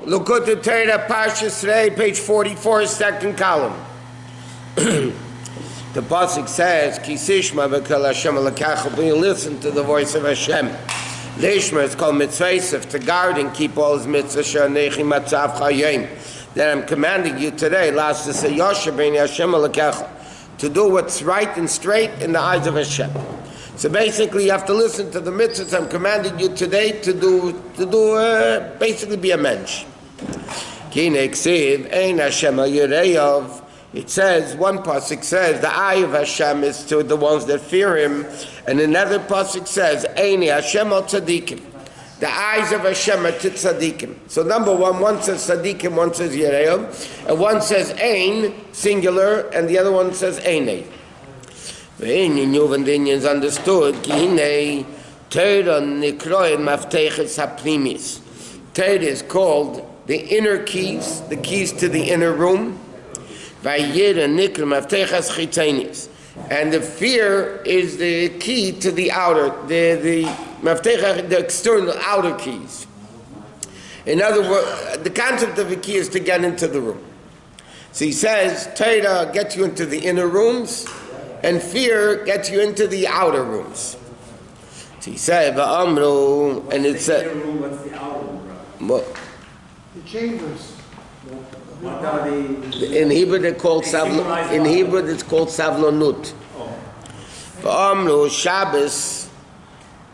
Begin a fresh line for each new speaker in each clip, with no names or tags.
Likkutei Torah, Parshas Reeh, page 44, second column. The pasuk says, "Ki sishma v'kol Hashem alakacha." When you listen to the voice of Hashem, Lishma is called mitzvah, to guard and keep all His mitzvahs. She'anechi matzav chayim. That I'm commanding you today, last to say Yosef b'nei Hashem alakacha, to do what's right and straight in the eyes of Hashem. So basically, you have to listen to the mitzvahs I'm commanding you today to do. Basically, be a mensch. It says, one pasuk says, the eye of Hashem is to the ones that fear Him, and another pasuk says, Eini Hashem al tzadikim. The eyes of Hashem are to tzadikim. So number one says tzadikim, one says Yereov, and one says Ein, singular, and the other one says Einei. The Indians understood, Torah is called the inner keys, the keys to the inner room. And the fear is the key to the outer, the external outer keys. In other words, the concept of a key is to get into the room. So he says, Torah gets you into the inner rooms, and fear gets you into the outer rooms. So he said, and it said,
what's the outer room?
What?
The chambers.
In Hebrew they're called Savlon. In Hebrew it's called Savlonut. V'amru Shabbos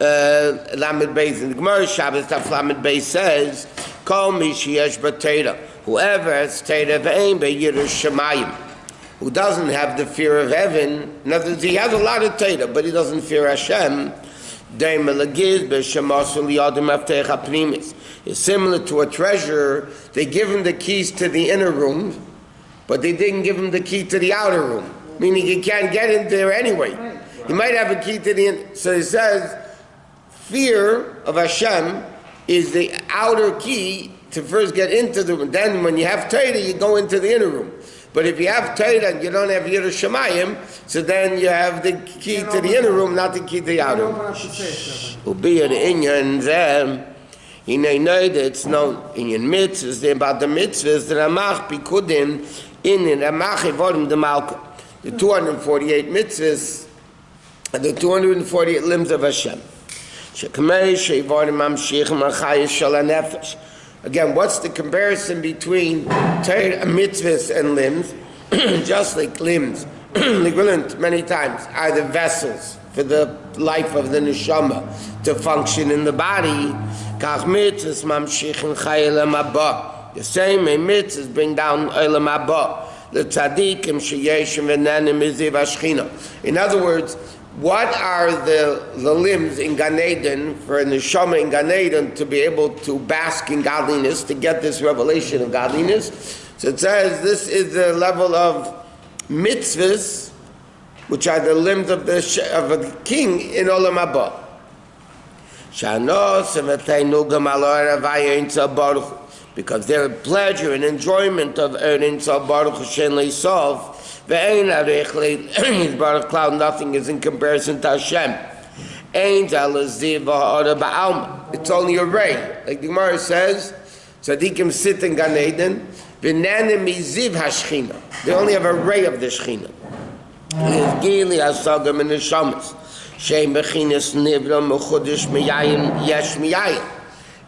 Lamed Beis. In the Gemara Shabbos Taf Lamed Beis says, Kol mi sheyesh b'Torah. Whoever has Torah v'ein be'yiras Shemayim, who doesn't have the fear of heaven. In other words, he has a lot of Torah, but he doesn't fear Hashem. It's similar to a treasurer. They give him the keys to the inner room, but they didn't give him the key to the outer room, meaning he can't get in there anyway. He might have a key to the inner. So he says, fear of Hashem is the outer key to first get into the room. Then when you have Torah, you go into the inner room. But if you have Torah and you don't have Yiras Shemayim, so then you have the key to the inner room, not the key to the outer room. You know that it's known in mitzvahs, about the mitzvahs, the Ramach Pikudin, in Ramach Evodim the Malka. The 248 mitzvahs, and the 248 limbs of Hashem. Again, what's the comparison between mitzvahs and limbs? Just like limbs, many times, are the vessels for the life of the neshama to function in the body. The same mitzvahs bring down olam haba. In other words, what are the limbs in Gan Eden for a neshama in Gan Eden to be able to bask in godliness, to get this revelation of godliness? So it says this is the level of mitzvahs, which are the limbs of a king in Olam Haba. Because their pleasure and enjoyment of Ein Sof Baruch Hashem Leisof, nothing is in comparison to Hashem. It's only a ray. Like the Gemara says, tzadikim sit in Gan Eden, they only have a ray of the Shechina.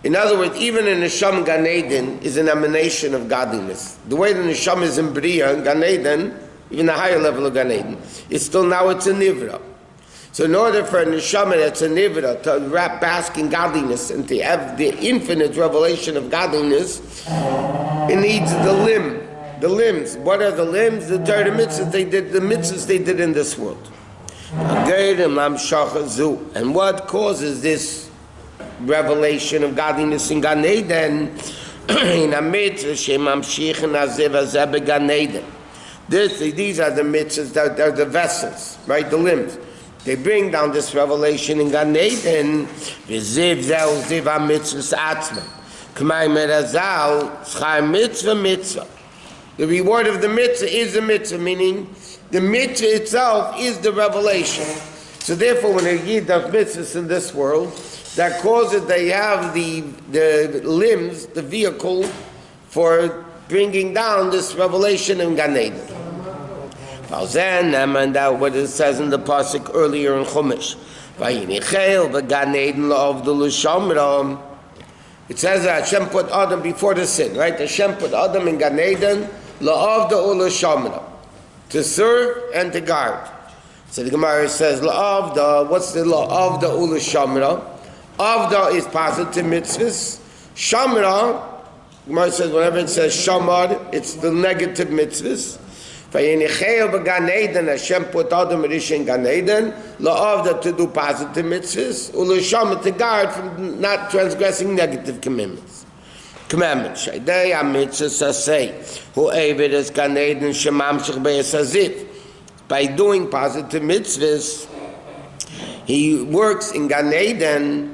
In other words, even a neshama Gan Eden is an emanation of godliness. The way the neshama is in Bria and Gan Eden, even the higher level of Gan Eden, it's still now it's a nivra. So in order for a neshama that's a nivra to bask in godliness and to have the infinite revelation of godliness, it needs the limbs. What are the limbs? The Torah mitzvahs they did, the mitzvahs they did in this world. And what causes this revelation of godliness in Gan Eden? In a mitzvah, these are the mitzvahs that are the vessels, right? The limbs. They bring down this revelation in Gan Eden. The reward of the mitzvah is the mitzvah, meaning the mitzvah itself is the revelation. So therefore, when a yid does mitzvahs in this world, that causes they have the limbs, the vehicle for bringing down this revelation in Gan Eden. And that what it says in the pasuk earlier in Chumash. It says that Hashem put Adam before the sin, right? Hashem put Adam in Gan Eden, la'avda u'lashamra, to serve and to guard. So the Gemara says, la'avda, what's the la'avda u'lashamra? Avda is positive mitzvahs. Shamra, Gemara says, whenever it says shamar, it's the negative mitzvahs. Hashem put Adam Rishon in Gan Eden, la'avda to do positive mitzvahs, u'lashamra to guard from not transgressing negative commandments. Shaydei ha-mitzvahs say, whoever is Gan Eden shemamshich be'esazit. By doing positive mitzvahs, he works in Gan Eden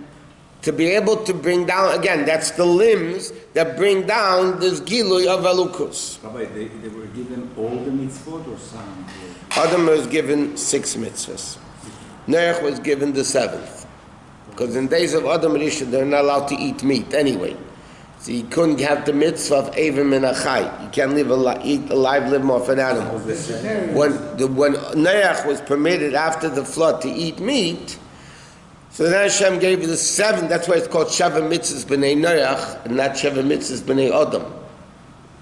to be able to bring down, again, that's the limbs that bring down this gilui of Elukus.
Rabbi, they were given all the mitzvot or some?
Adam was given 6 mitzvahs. Reeh was given the 7th. Because in days of Adam Rishon, they're not allowed to eat meat anyway. So you couldn't have the mitzvah of Evim and Achai. You can't eat a live limb off an animal. When Reeh was permitted after the flood to eat meat, so then Hashem gave the 7, that's why it's called Sheva Mitzvahs B'nai Reeh, and not Sheva Mitzvahs B'nai Adam.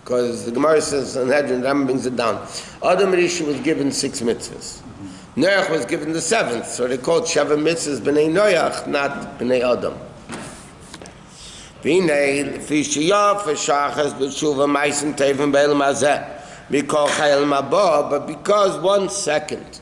Because the Gemara says, and Rambam brings it down, Adam Rishon was given 6 mitzvahs. Reeh was given the 7th, so they called Sheva Mitzvahs B'nai Reeh, not B'nai Adam. But because 1 second,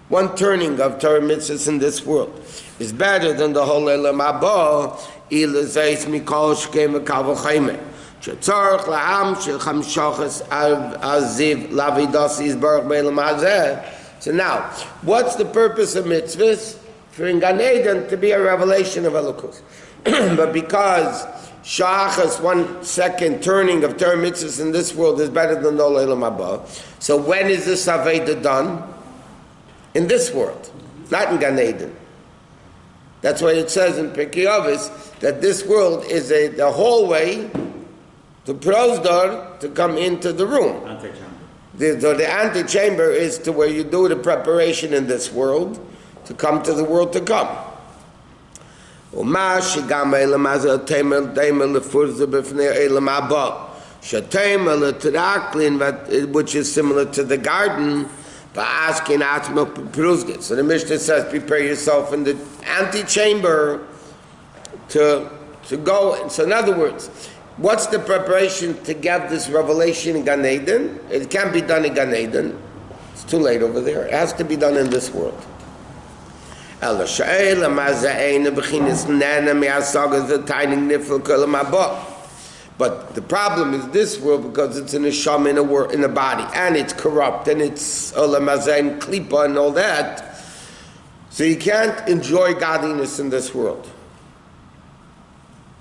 1 turning of Torah mitzvahs in this world is better than the whole Elam Haba, Ilazais Mikol Shkem V'Kal V'Chaymer. Shetzarech La'am Shel Chamshachas Aziv Lavidas Yisbarach B'Elam Hazeh. So now, what's the purpose of mitzvahs? For in Gan Eden to be a revelation of Elokus. But because Shachas, 1 second turning of Torah mitzvahs in this world is better than the whole Elam Haba. So when is this Aveda done? In this world, not in Gan Eden. That's why it says in Pirkei Avos that this world is the hallway to prosdor to come into the room.
Antechamber.
The antechamber is to where you do the preparation in this world to come to the world to come. Which is similar to the garden. So the Mishnah says, prepare yourself in the antechamber to go. So in other words, what's the preparation to get this revelation in Gan Eden? It can't be done in Gan Eden. It's too late over there. It has to be done in this world. But the problem is this world, because it's in a neshama in a body, and it's corrupt, and it's olam hazeh and klipa and all that. So you can't enjoy godliness in this world.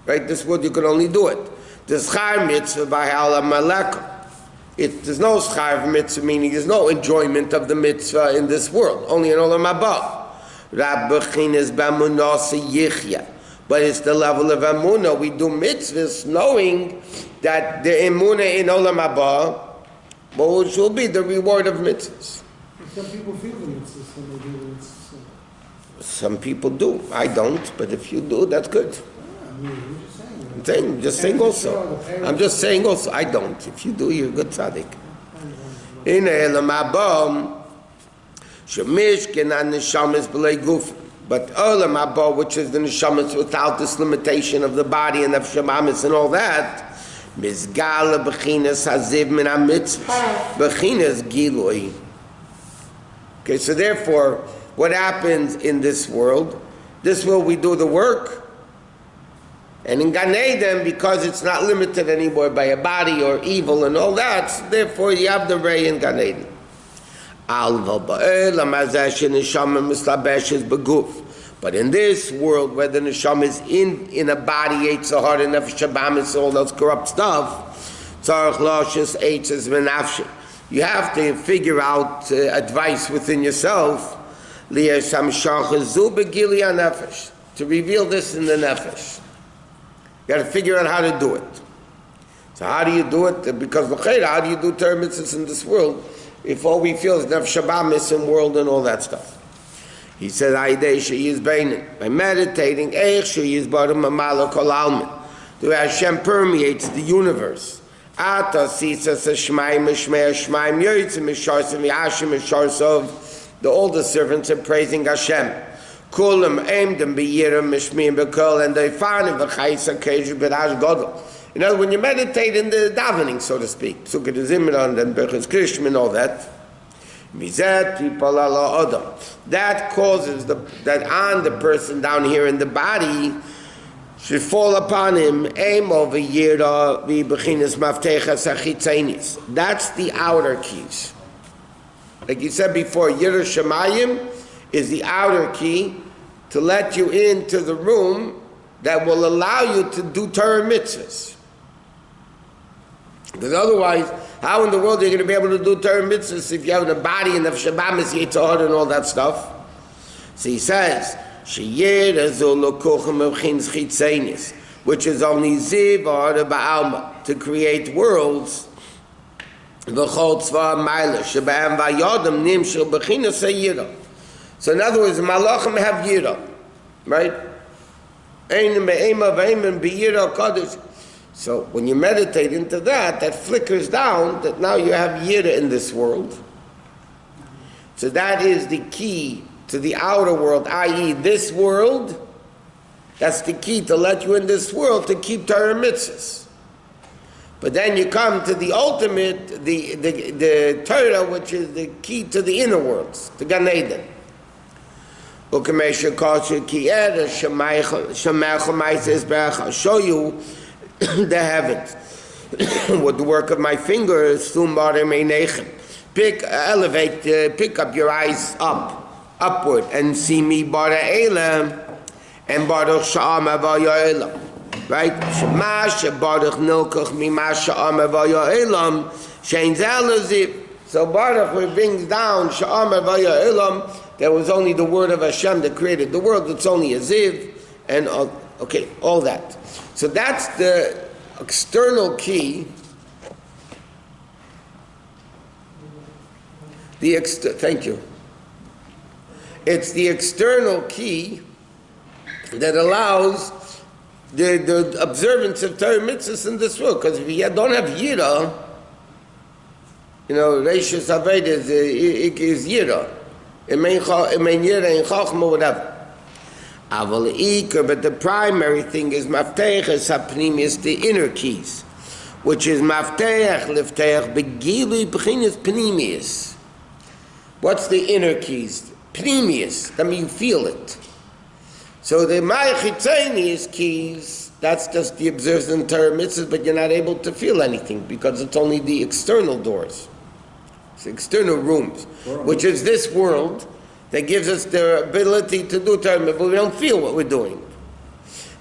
Right? This world you can only do it. The schar mitzvah by olam maleka. There's no schar mitzvah, meaning there's no enjoyment of the mitzvah in this world, only in olam haba. Rabbi chinas b'amunah yichya. But it's the level of emunah. We do mitzvahs knowing that the emunah in olam haba, which will be the reward of mitzvahs.
Some people feel the mitzvahs when they do the mitzvahs.
Some people do. I don't, but if you do, that's good.
I mean, you're just saying.
I'm just saying also. I don't. If you do, you're a good tzaddik. In olam haba, shemish kenan neshamas b'lei guf. But olam haba, which is the neshamas without this limitation of the body and of shemamis and all that, mizgala b'chinas haziv min ha-mitzvah, b'chinas gilui. Okay, so therefore, what happens in this world? This world we do the work, and in Gan Eden, because it's not limited anymore by a body or evil and all that, so therefore you have the Reeh in Gan Eden. But in this world where the neshama is in a body, Yetzer Hara, Nefesh Habamis, all those corrupt stuff, you have to figure out advice within yourself to reveal this in the nefesh. You got to figure out how to do it. So how do you do it? Because how do you do Torah mitzvahs in this world if all we feel is nefesh habamis and world and all that stuff? He said, by meditating, the way Hashem permeates the universe. The older servants are praising Hashem. And they find in other words, when you meditate in the davening, so to speak, Psukkah de Zimran and Berchus Krishma and all that, that causes that on the person down here in the body should fall upon him aim over yira vi bechinas maftecha sachitzenis. That's the outer keys. Like you said before, yira shemayim is the outer key to let you into the room that will allow you to do Torah mitzvahs. Because otherwise, how in the world are you going to be able to do Torah mitzvahs if you have the body and the Shabbamis, Yitzhahar, and all that stuff? So he says, which is only Zivar Ba'alma, to create worlds. So in other words, Malachim have Yira, right? So when you meditate into that, that flickers down, that now you have Yira in this world. So that is the key to the outer world, i.e. this world. That's the key to let you in this world to keep Torah mitzvahs. But then you come to the ultimate, the Torah, which is the key to the inner worlds, the Gan Eden. I'll show you the heavens with the work of my fingers. Pick up your eyes upward and see me bara elam and baruch sha'am avaya elam, right? Shemash baruch nilkach mima sha'am avaya elam shein zelaziv. So baruch brings down sha'am avaya elam. There was only the word of Hashem that created the world. It's only a ziv and okay, all that. So that's the external key. Thank you. It's the external key that allows the observance of Torah mitzvahs in this world. Because if you don't have Yira, Reishus Aved is Yira. It may Yira in Chachma, whatever. But the primary thing is Maftech Sapnim is the inner keys, which is Maftech Liftech Begili Bechinis Pnimius. What's the inner keys? Pnimius. That means you feel it. So the Ma'achitzenis keys, that's just the observance of Torah mitzvahs, but you're not able to feel anything because it's only the external doors. It's external rooms, which is this world that gives us the ability to do Torah, but we don't feel what we're doing.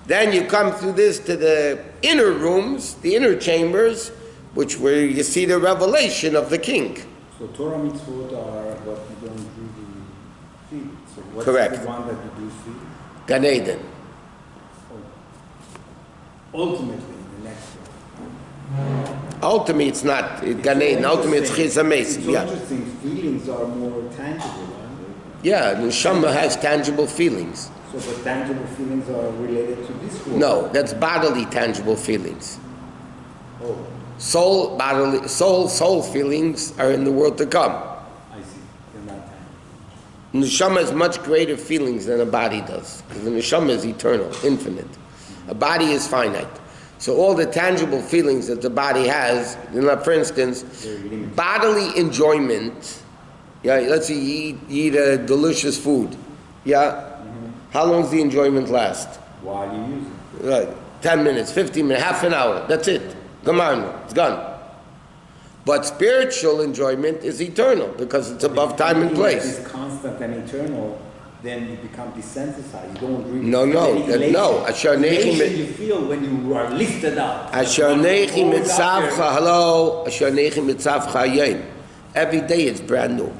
Then you come through this to the inner rooms, the inner chambers, where you see the revelation of the king.
So Torah mitzvot are what you don't really feel. So what's
Correct.
The one that you do feel?
Gan Eden.
Ultimately, the next one.
Ultimately, it's not Gan Eden. Ultimately, it's Chiz HaMesim.
It's
Yeah.
interesting. Feelings are more tangible, aren't they?
Yeah, the Neshama has tangible feelings.
So the tangible feelings are related to this world?
No, that's bodily tangible feelings.
Oh.
Soul feelings are in the world to come.
I see. They're not tangible.
Neshama has much greater feelings than a body does. Because the Neshama is eternal, infinite. A body is finite. So all the tangible feelings that the body has, for instance, bodily enjoyment. Yeah, let's say you eat a delicious food. Yeah? Mm-hmm. How long does the enjoyment last?
While you use it.
Right. 10 minutes, 15 minutes, half an hour. That's it. Gamarno. It's gone. But spiritual enjoyment is eternal because it's above time and place.
If it's constant and eternal, then you become desensitized. You don't really
No.
elation you feel when you are lifted up.
Asher nechi mitzavcha, hello. Asher nechi mitzavcha yom. Every day it's brand new.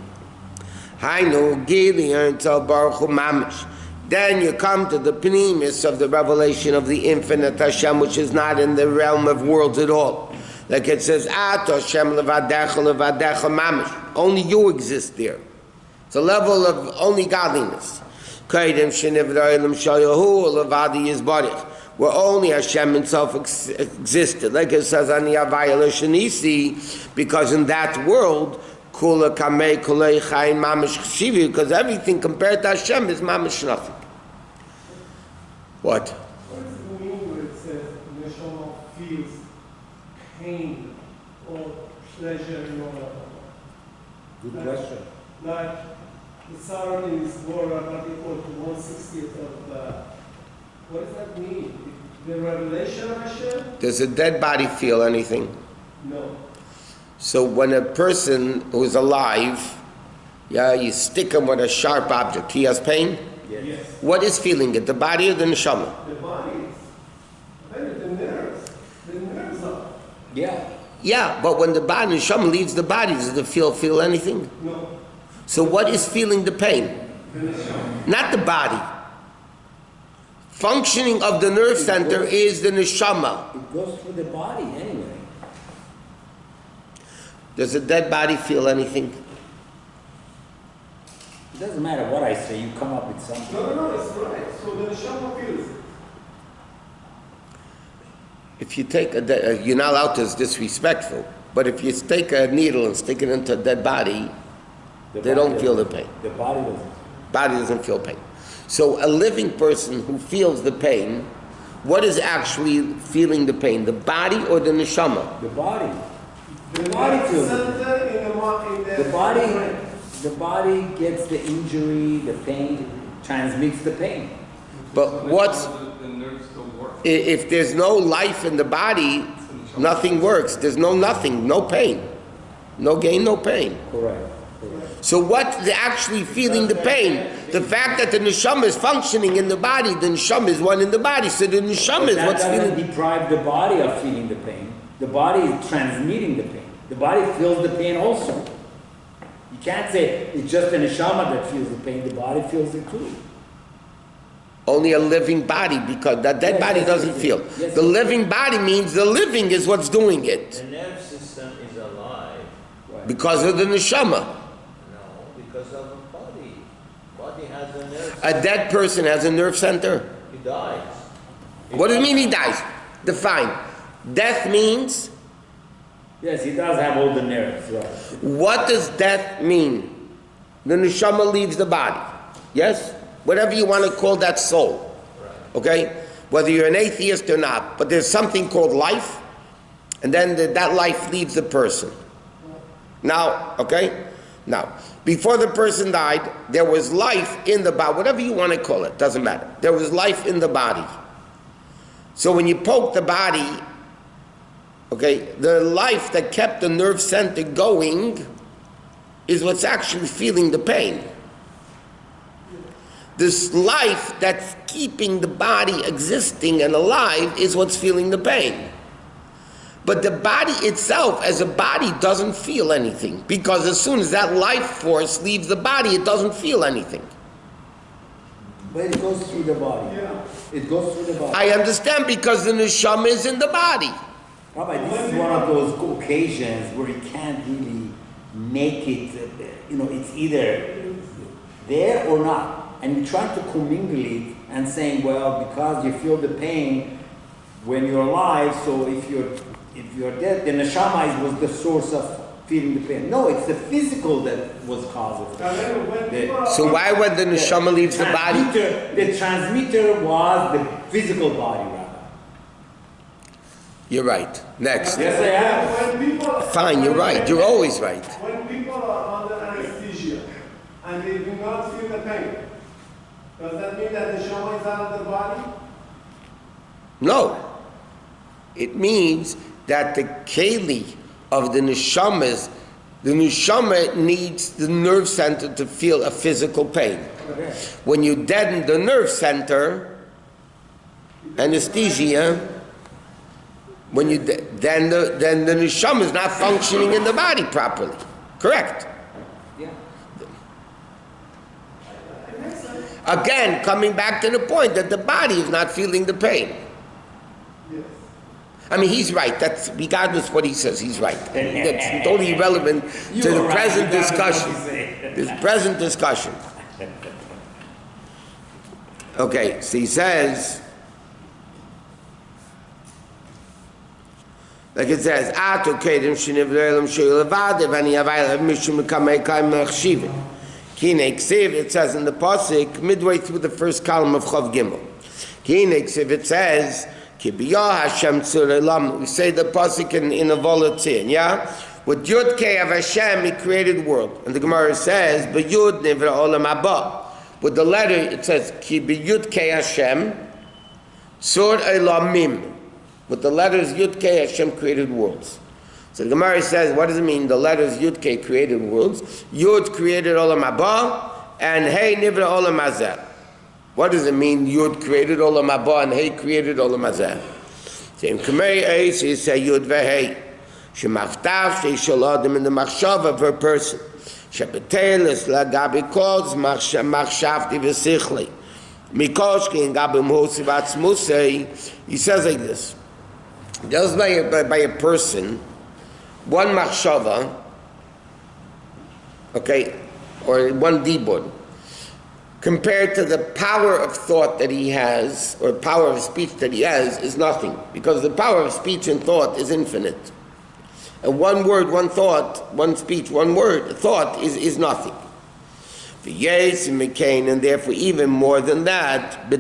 Hainu gili until baruch hu mamish. Then you come to the pnimis of the revelation of the infinite Hashem, which is not in the realm of worlds at all. Like it says, At Hashem levadecha levadecha mamish. Only you exist there. It's a level of only godliness. Kaidem shenivra elam shayahu levadi yizbarich. Where only Hashem himself existed. Like it says, Ani avaya l'shenisi, because in that world, kula kamei kulei chayin mamish chshivi, because everything compared to Hashem is mamish nothing. What?
What does it mean when it says Neshama feels pain or pleasure in all of
Good question.
Like the Saran is more about equal to 1/60th of the. What does that mean? The revelation of Hashem?
Does a dead body feel anything?
No.
So when a person who's alive, you stick him with a sharp object, he has pain?
Yes.
What is feeling it, the body or the neshama?
The body is. The nerves. The nerves are.
Yeah.
Yeah, but when the body, neshama leaves the body, does it feel anything?
No.
So what is feeling the pain?
The neshama.
Not the body. Functioning of the nerve center is the neshama.
It goes through the body anyway.
Does a dead body feel anything?
It doesn't matter what I say, you come up with something.
No, it's right. So the neshama feels it.
If you take you're not allowed to, it's disrespectful, but if you take a needle and stick it into a dead body, they don't feel the pain.
The body doesn't.
Body doesn't feel pain. So a living person who feels the pain, what is actually feeling the pain? The body or the neshama?
The body.
The
body feels it.
center in
The body gets the injury, the pain, transmits the pain.
But what's
the nerves don't work.
if there's no life in the body, nothing works. There's no nothing, no pain. No gain, no pain.
Correct.
So what's actually feeling the pain? The fact that the neshama is functioning in the body, the neshama is one in the body. So the neshama is
That
what's
doesn't
feeling.
deprive the body of feeling the pain. The body is transmitting the pain. The body feels the pain also. You can't say it's just the neshama that feels the pain. The body feels it too.
Only a living body, because that dead body doesn't feel.
Yes,
The living body means the living is what's doing it.
The nerve system is alive.
Right.
Because of the neshama.
No, because of the body. Body has a nerve.
A dead person has a nerve center.
He dies.
What does it mean he dies? Define. Death means,
Yes, he does have all the nerves, right?
what does death mean? The neshama leaves the body. Yes? Whatever you want to call that soul. Okay? Whether you're an atheist or not. But there's something called life, and then that life leaves the person. Now, okay? Now, before the person died, there was life in the body. Whatever you want to call it, doesn't matter. There was life in the body. So when you poke the body, okay, the life that kept the nerve center going is what's actually feeling the pain. This life that's keeping the body existing and alive is what's feeling the pain. But the body itself, as a body, doesn't feel anything. Because as soon as that life force leaves the body, it doesn't feel anything.
But it goes through the body.
Yeah.
It goes through the body.
I understand, because the neshama is in the body.
Rabbi, this is one of those occasions where you can't really make it, it's either there or not. And you're trying to commingle it and saying, well, because you feel the pain when you're alive, so if you're dead, the neshama was the source of feeling the pain. No, it's the physical that was causing it.
So why when the neshama leaves the body?
The transmitter was the physical body, Rabbi.
You're right. Next.
Yes, I am.
When people,
Fine, you're right. You're always right.
When people are under anesthesia and they do not feel the pain, does that mean that the neshama is out of the body?
No. It means that the keli of the neshama needs the nerve center to feel a physical pain. When you deaden the nerve center, anesthesia, when you then the neshama is not functioning in the body properly. Correct.
Yeah.
Again, coming back to the point that the body is not feeling the pain.
Yes.
I mean, he's right. That's regardless what he says, he's right. That's totally irrelevant to the present discussion. This present discussion. Okay, so he says, like it says, it says in the Pasuk, midway through the first column of Chav Gimel. It says, we say the Pasuk in a volatil, yeah? With Yud Kei of Hashem, he created world. And the Gemara says, B'Yud Nivra Olam Haba. With the letter, it says, Ki B'Yud Kei Hashem, Sur Elamim. With the letters Yud Kei, Hashem created worlds. So the Gemara says, what does it mean? The letters Yud Kei created worlds. Yud created Olam Haba, and Hey Nivra Olam Hazeh. What does it mean? Yud created Olam Haba, and Hey created Olam Hazeh. So in Kamei Eis, he say Yud veHei. Shemaftav sheishol adam in the machshava of a person. Shebetelis lagabi kods machshavti v'sichli. Mikoshki and gabi mhosi v'atzmusei. He says like this. Just by a person, one machshava, okay, or one dibur, compared to the power of thought that he has, or power of speech that he has, is nothing. Because the power of speech and thought is infinite. And one word, one thought, one speech, one word, thought is nothing. Yes, and therefore even more than that,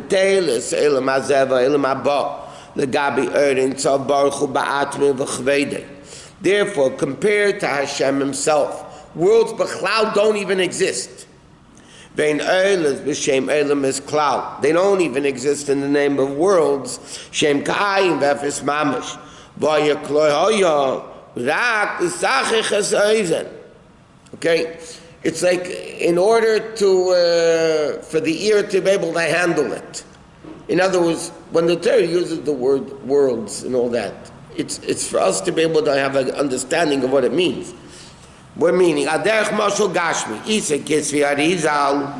therefore, compared to Hashem himself, worlds b'chlal don't even exist. They don't even exist in the name of worlds. Okay, it's like in order to for the ear to be able to handle it. In other words, when the Torah uses the word worlds and all that, it's for us to be able to have an understanding of what it means. What meaning? Aderech mashal gashmi isa kisvi arizal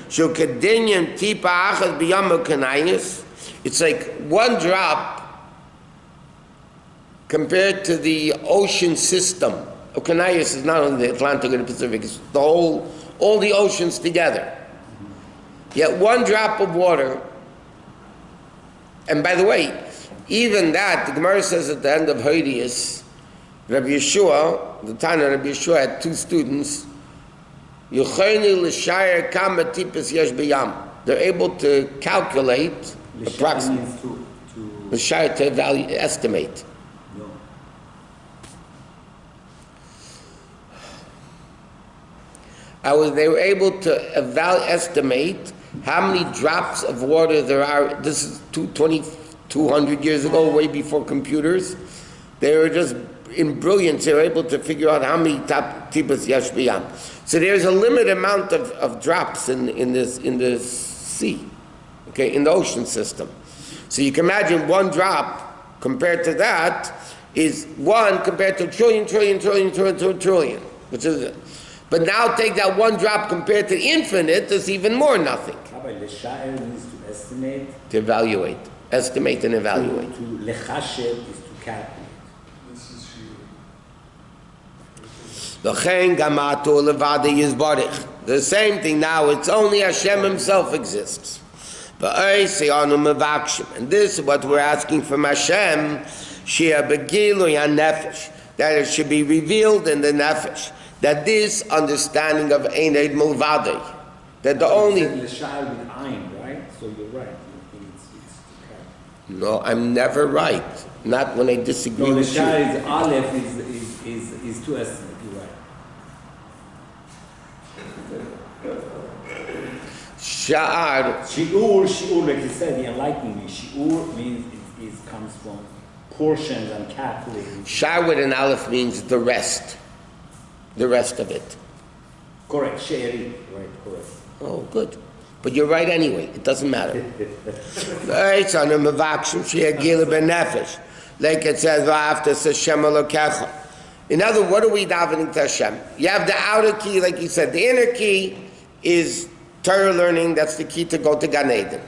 shukadinyan tipa achas biyam kanayis. It's like one drop compared to the ocean system. Kanayis is not only the Atlantic or the Pacific; it's the whole, all the oceans together. Yet one drop of water. And by the way, even that, the Gemara says at the end of Hodius, Rabbi Yeshua, the Tana Rabbi Yeshua had two students. They're able to calculate approximately. L'shayar to estimate.
No.
They were able to estimate how many drops of water there are. This is 200 years ago, way before computers. They were just in brilliance. They were able to figure out how many tipas yesh b'yam. So there's a limited amount of drops in this sea, okay, in the ocean system. So you can imagine one drop compared to that is one compared to trillion, which is. But now take that one drop compared to infinite, there's even more nothing.
Rabbi, l'sha'er means to estimate.
To evaluate. Estimate and evaluate.
To lechashev is to calculate.
This is
The same thing now, it's only Hashem himself exists. And this is what we're asking from Hashem, that it should be revealed in the nefesh. That this understanding of Ein Eid Mulvadei, that the only...
You said l'sha'er with ayin, right? So you're right. You think it's
No, I'm never right. Not when I disagree with you.
No, l'sha'er is aleph is to estimate. You're right.
Sha'ar.
Shi'ur, like you said, the enlightening me. Shi'ur means it comes from portions and calculating.
Sha'ar with an aleph means the rest. The rest of it.
Correct, she'eri. Right, correct.
Oh, good. But you're right anyway. It doesn't matter. Like it says, in other words, what are we davening to Hashem? You have the outer key, like you said. The inner key is Torah learning. That's the key to go to Gan Eden.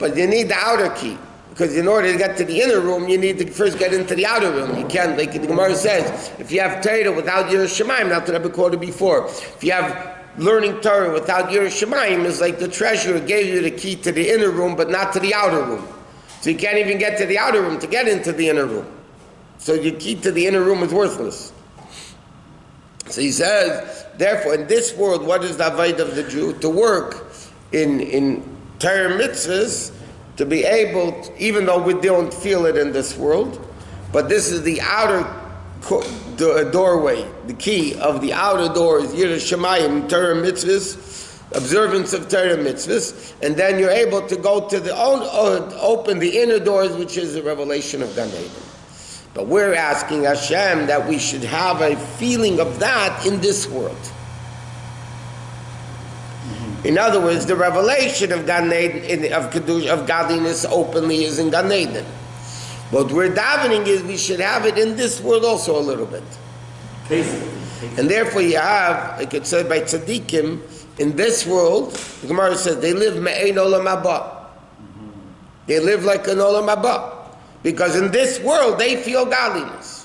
But you need the outer key. Because in order to get to the inner room, you need to first get into the outer room. You can't, like the Gemara says, if you have Torah without Yiras Shamayim, not that I've quoted before, if you have learning Torah without Yiras Shamayim, it's like the treasurer gave you the key to the inner room, but not to the outer room. So you can't even get to the outer room to get into the inner room. So your key to the inner room is worthless. So he says, therefore, in this world, what is the avodah of the Jew? To work in Torah mitzvahs, to be able, even though we don't feel it in this world, but this is the outer doorway, the key of the outer door is Yiras Shamayim, Torah mitzvahs, observance of Torah mitzvahs, and then you're able to go to open the inner doors, which is the revelation of Gan Eden. But we're asking Hashem that we should have a feeling of that in this world. In other words, the revelation of Gan Eden, of Kedusha, of godliness openly is in Gan Eden. What we're davening is we should have it in this world also a little bit. And therefore you have, like it said by tzaddikim, in this world, the Gemara says, they live me'ein olam haba. They live like an olam haba. Because in this world, they feel godliness.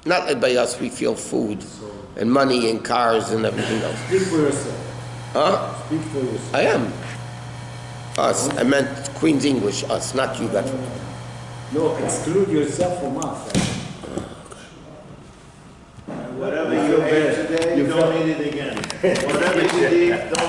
Not like by us, we feel food and money and cars and everything else.
Speak for yourself.
Huh?
Speak for yourself.
I am. Us. I meant Queen's English, us, not you, Bedford.
No, exclude yourself from us.
Whatever you ate today, you don't eat it again. Whatever you eat, don't